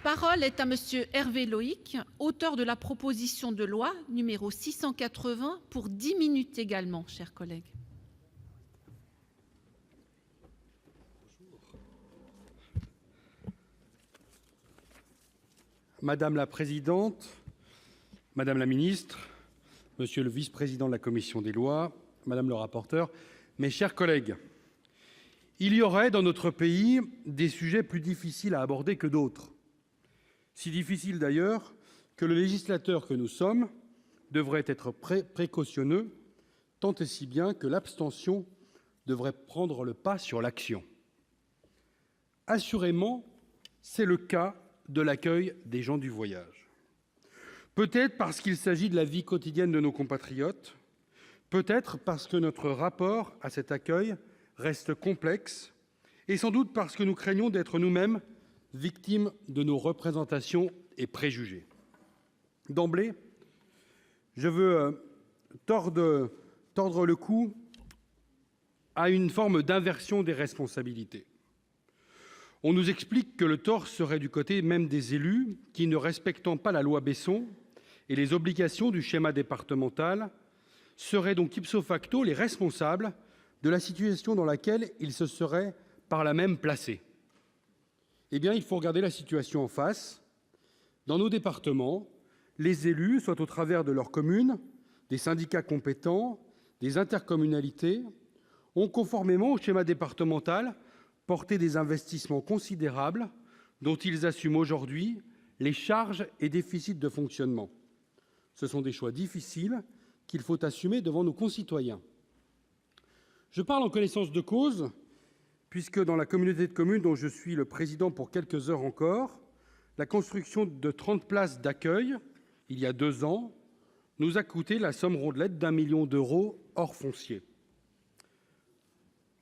parole est à Monsieur Hervé Loïc, auteur de la proposition de loi numéro 680 pour 10 minutes également, chers collègues. Madame la présidente, madame la ministre, monsieur le vice-président de la commission des lois, madame le rapporteur, mes chers collègues, il y aurait dans notre pays des sujets plus difficiles à aborder que d'autres. Si difficile d'ailleurs que le législateur que nous sommes devrait être précautionneux, tant et si bien que l'abstention devrait prendre le pas sur l'action. Assurément, c'est le cas de l'accueil des gens du voyage. Peut-être parce qu'il s'agit de la vie quotidienne de nos compatriotes, peut-être parce que notre rapport à cet accueil reste complexe, et sans doute parce que nous craignons d'être nous-mêmes victimes de nos représentations et préjugés. D'emblée, je veux tordre le cou à une forme d'inversion des responsabilités. On nous explique que le tort serait du côté même des élus qui, ne respectant pas la loi Besson et les obligations du schéma départemental, seraient donc ipso facto les responsables de la situation dans laquelle ils se seraient par là même placés. Eh bien, il faut regarder la situation en face. Dans nos départements, les élus, soit au travers de leurs communes, des syndicats compétents, des intercommunalités, ont, conformément au schéma départemental, porté des investissements considérables dont ils assument aujourd'hui les charges et déficits de fonctionnement. Ce sont des choix difficiles qu'il faut assumer devant nos concitoyens. Je parle en connaissance de cause, puisque dans la communauté de communes dont je suis le président pour quelques heures encore, la construction de 30 places d'accueil, il y a 2 ans, nous a coûté la somme rondelette d'1 million d'euros hors foncier.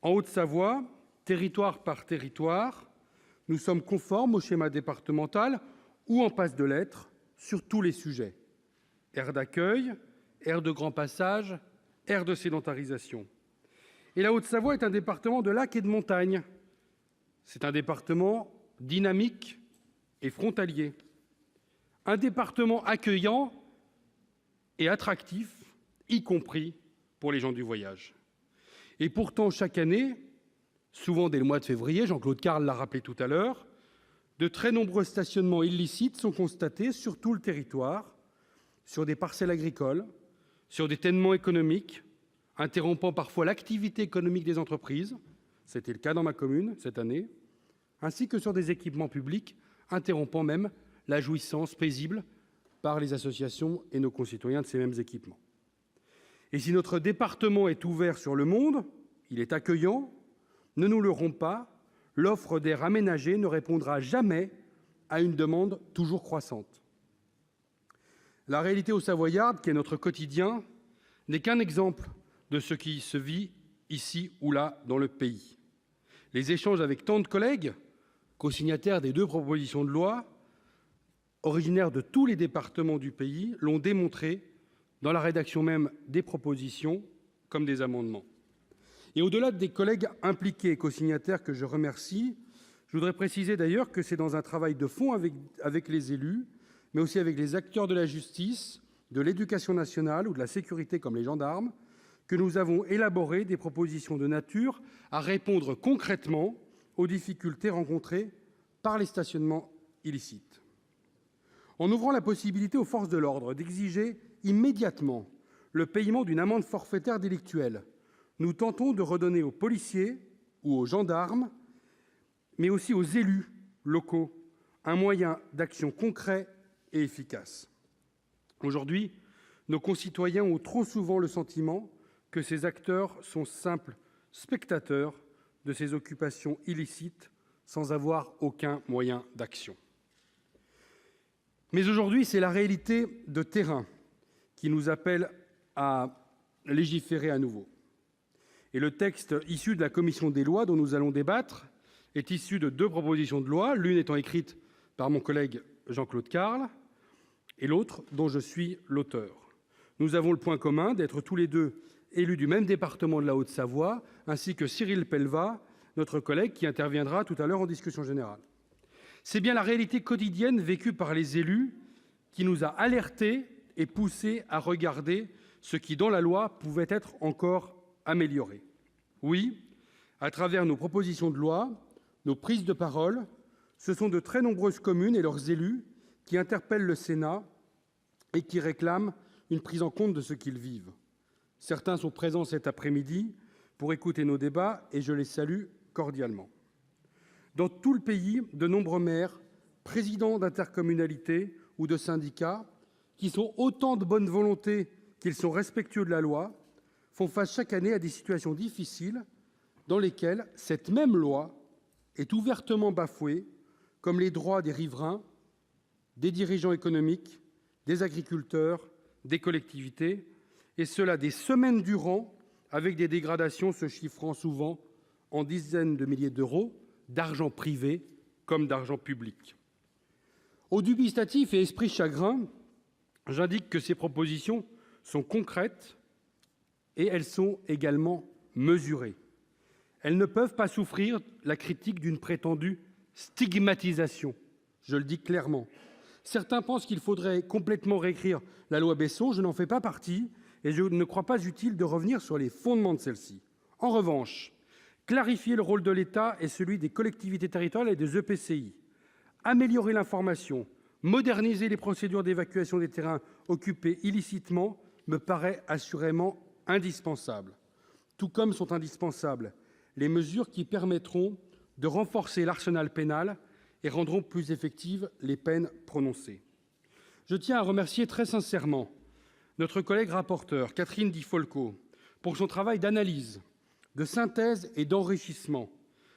En Haute-Savoie, territoire par territoire, nous sommes conformes au schéma départemental ou en passe de l'être sur tous les sujets. Aires d'accueil, aires de grand passage, aires de sédentarisation. Et la Haute-Savoie est un département de lacs et de montagnes. C'est un département dynamique et frontalier. Un département accueillant et attractif, y compris pour les gens du voyage. Et pourtant, chaque année, souvent dès le mois de février, Jean-Claude Carle l'a rappelé tout à l'heure, de très nombreux stationnements illicites sont constatés sur tout le territoire, sur des parcelles agricoles, sur des tènements économiques, interrompant parfois l'activité économique des entreprises, c'était le cas dans ma commune cette année, ainsi que sur des équipements publics, interrompant même la jouissance paisible par les associations et nos concitoyens de ces mêmes équipements. Et si notre département est ouvert sur le monde, il est accueillant, ne nous leurrons pas, l'offre d'aires aménagées ne répondra jamais à une demande toujours croissante. La réalité aux Savoyardes, qui est notre quotidien, n'est qu'un exemple de ce qui se vit ici ou là dans le pays. Les échanges avec tant de collègues, co-signataires des 2 propositions de loi, originaires de tous les départements du pays, l'ont démontré dans la rédaction même des propositions comme des amendements. Et au-delà des collègues impliqués et co-signataires que je remercie, je voudrais préciser d'ailleurs que c'est dans un travail de fond avec les élus, mais aussi avec les acteurs de la justice, de l'éducation nationale ou de la sécurité comme les gendarmes, que nous avons élaboré des propositions de nature à répondre concrètement aux difficultés rencontrées par les stationnements illicites. En ouvrant la possibilité aux forces de l'ordre d'exiger immédiatement le paiement d'une amende forfaitaire délictuelle, nous tentons de redonner aux policiers ou aux gendarmes, mais aussi aux élus locaux, un moyen d'action concret et efficace. Aujourd'hui, nos concitoyens ont trop souvent le sentiment que ces acteurs sont simples spectateurs de ces occupations illicites sans avoir aucun moyen d'action. Mais aujourd'hui, c'est la réalité de terrain qui nous appelle à légiférer à nouveau. Et le texte issu de la commission des lois dont nous allons débattre est issu de 2 propositions de loi, l'une étant écrite par mon collègue Jean-Claude Carle et l'autre dont je suis l'auteur. Nous avons le point commun d'être tous les 2 élus du même département de la Haute-Savoie, ainsi que Cyril Pellevat, notre collègue qui interviendra tout à l'heure en discussion générale. C'est bien la réalité quotidienne vécue par les élus qui nous a alertés et poussés à regarder ce qui, dans la loi, pouvait être encore amélioré. Oui, à travers nos propositions de loi, nos prises de parole, ce sont de très nombreuses communes et leurs élus qui interpellent le Sénat et qui réclament une prise en compte de ce qu'ils vivent. Certains sont présents cet après-midi pour écouter nos débats et je les salue cordialement. Dans tout le pays, de nombreux maires, présidents d'intercommunalités ou de syndicats, qui sont autant de bonne volonté qu'ils sont respectueux de la loi, font face chaque année à des situations difficiles dans lesquelles cette même loi est ouvertement bafouée, comme les droits des riverains, des dirigeants économiques, des agriculteurs, des collectivités, et cela des semaines durant, avec des dégradations se chiffrant souvent en dizaines de milliers d'euros, d'argent privé comme d'argent public. Au dubitatif et esprit chagrin, j'indique que ces propositions sont concrètes et elles sont également mesurées. Elles ne peuvent pas souffrir la critique d'une prétendue stigmatisation, je le dis clairement. Certains pensent qu'il faudrait complètement réécrire la loi Besson, je n'en fais pas partie et je ne crois pas utile de revenir sur les fondements de celle-ci. En revanche, clarifier le rôle de l'État et celui des collectivités territoriales et des EPCI, améliorer l'information, moderniser les procédures d'évacuation des terrains occupés illicitement me paraît assurément indispensable. Tout comme sont indispensables les mesures qui permettront de renforcer l'arsenal pénal et rendront plus effectives les peines prononcées. Je tiens à remercier très sincèrement notre collègue rapporteure, Catherine Di Folco, pour son travail d'analyse, de synthèse et d'enrichissement.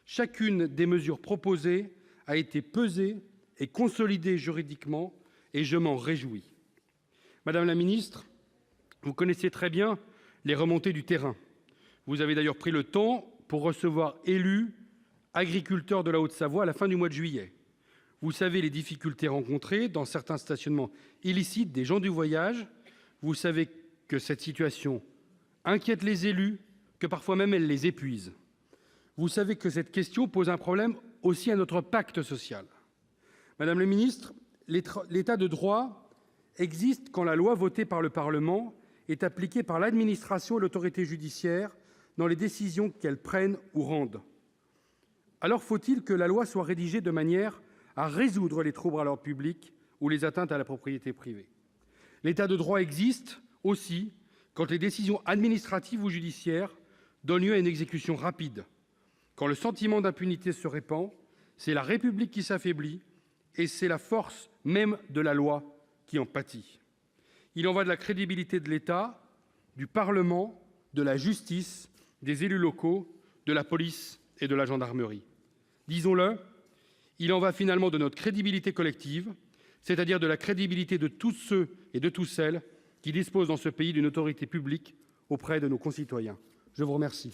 Chacune des mesures proposées a été pesée et consolidée juridiquement, et je m'en réjouis. Madame la ministre, vous connaissez très bien les remontées du terrain. Vous avez d'ailleurs pris le temps pour recevoir élus, agriculteurs de la Haute-Savoie à la fin du mois de juillet. Vous savez les difficultés rencontrées dans certains stationnements illicites des gens du voyage. Vous savez que cette situation inquiète les élus, que parfois même elle les épuise. Vous savez que cette question pose un problème aussi à notre pacte social. Madame la ministre, l'état de droit existe quand la loi votée par le Parlement est appliquée par l'administration et l'autorité judiciaire dans les décisions qu'elles prennent ou rendent. Alors faut-il que la loi soit rédigée de manière à résoudre les troubles à l'ordre public ou les atteintes à la propriété privée. L'état de droit existe aussi quand les décisions administratives ou judiciaires donnent lieu à une exécution rapide. Quand le sentiment d'impunité se répand, c'est la République qui s'affaiblit et c'est la force même de la loi qui en pâtit. Il en va de la crédibilité de l'État, du Parlement, de la justice, des élus locaux, de la police et de la gendarmerie. Disons-le, il en va finalement de notre crédibilité collective, c'est-à-dire de la crédibilité de tous ceux et de toutes celles qui disposent dans ce pays d'une autorité publique auprès de nos concitoyens. Je vous remercie.